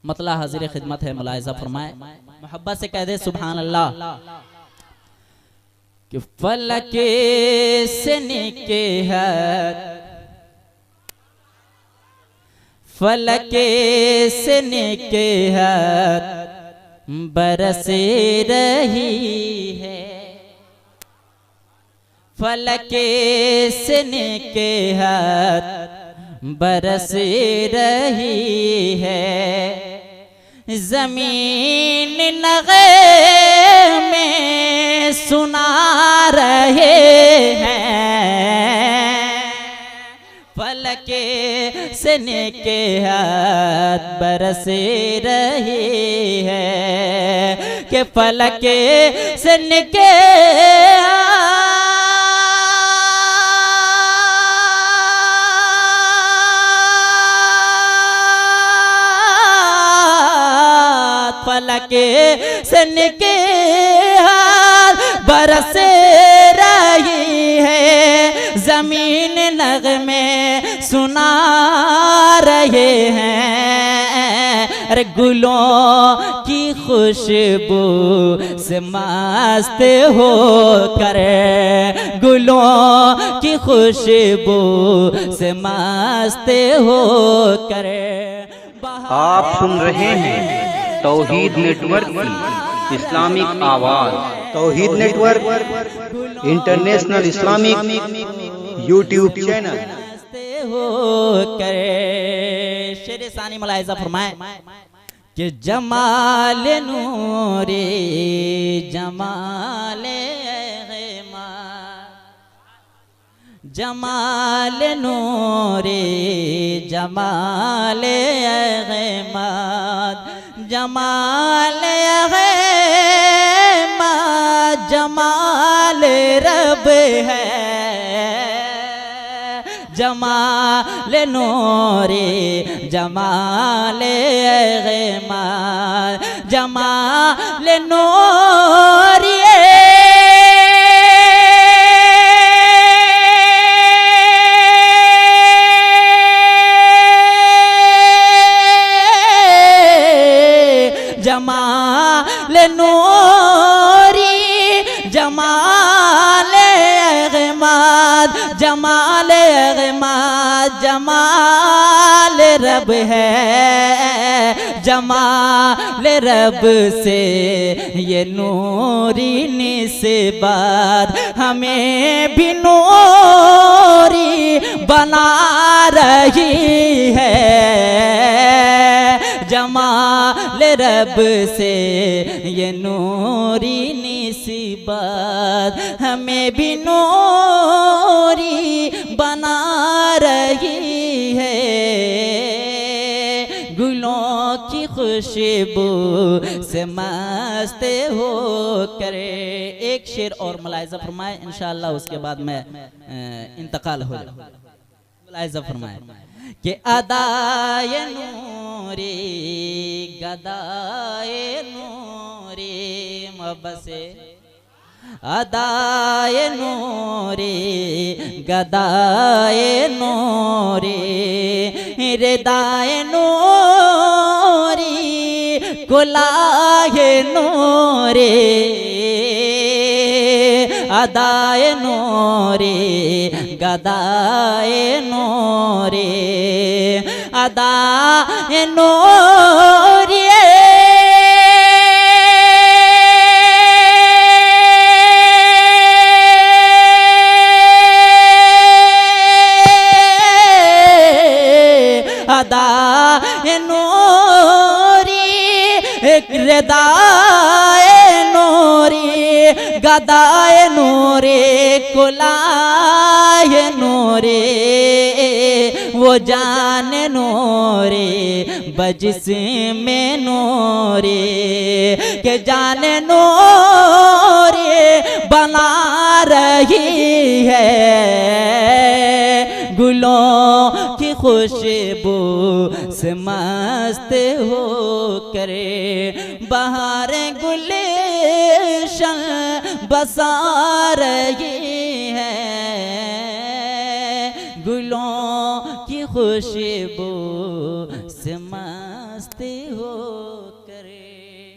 मतला हाजिर खिदमत है, मुलाहिजा फरमाए, मोहब्बत से कह दे सुभान अल्लाह। कि फलक से निके है, फलक से निके है बरस रही है, फलक से निके है बरस रही है। जमीन नग़मे में सुना रहे हैं, फलक से निके हाथ बरस रही है। कि फलक से निके फलक से निके हाथ बरस रही है। जमीन नग़मे सुना रहे हैं, अरे गुलों की खुशबू से मस्त हो कर, गुलों की खुशबू से मस्त हो कर। आप सुन रहे हैं तौहीद नेटवर्क की इस्लामिक आवाज़। Tauheed network international Islamic YouTube channel हो करे। शेर सानी मुलाहिजा फरमाए कि जमाल नूरे जमाल ग़ैमा, जमाल नूरे जमाल ग़ैमा, जमाल ग़ैमा जमाल रब है। जमाल नूरे जमाल ग़ैमा, जमाल नूरे जमाल नूरी जमाल ग़ैमाद, जमाल ग़ैमाद जमाल रब है। जमाल रब से ये नूरी निस्बत हमें भी नूरी बना रही है। जमाल रब से ये नूरी निस्बत हमें भी नूरी बना रही है। गुलों की खुशबू से मस्त हो करे। एक शेर और मुलाहिजा फरमाए, इंशाअल्लाह उसके बाद में इंतकाल हो जाए। मुलाहिजा फरमाए कि अदाए नूरी गदाए नूरी, मोहब्बत से अदाए नूरी गदाए नूरी, रिदाए नूरी कुलाए नूरी, अदाए नूरी गदाए नूरी, अदाए नूरी अदाए नूरी रिदाए नूरी, गदाए नूरी कुलाए नूरी, वो जान नूरी बजिस में नूरी, के जान नूरी बना रही है। गुलों की खुशबू से मस्त हो करे, बहार गुलशन बसा रही है। गुलों की खुशबू से मस्त हो करे।